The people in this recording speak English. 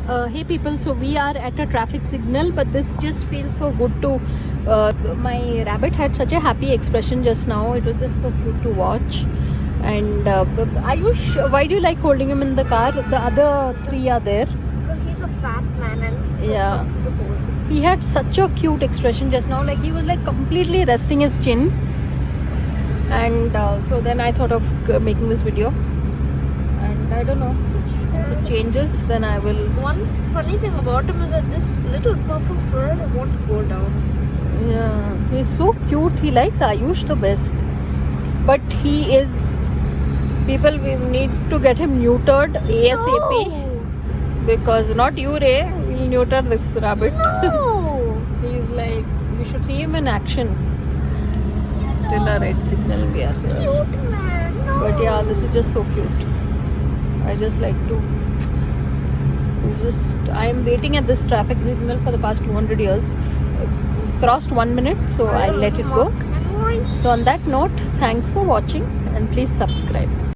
Hey people, so we are at a traffic signal, but this just feels so good to my rabbit had such a happy expression just now. It was just so cute to watch. And Ayush, why do you like holding him in the car? The other three are there. Because he's a fat man and so Yeah. comfortable. He had such a cute expression just now, like he was like completely resting his chin. And so then I thought of making this video. And I don't know, if it changes, then I will. One funny thing about him is that this little puff of fur won't go down. Yeah, he's so cute. He likes Ayush the best. But he is. People, we need to get him neutered ASAP. No. Because not you, Ray. We'll neuter this rabbit. No. He's like, you should see him in action. Still a red signal, we are here. Cute man. No. But yeah, this is just so cute. I just like to. I am waiting at this traffic signal for the past 200 years. Crossed 1 minute, so I'll let it go. So on that note, thanks for watching and please subscribe.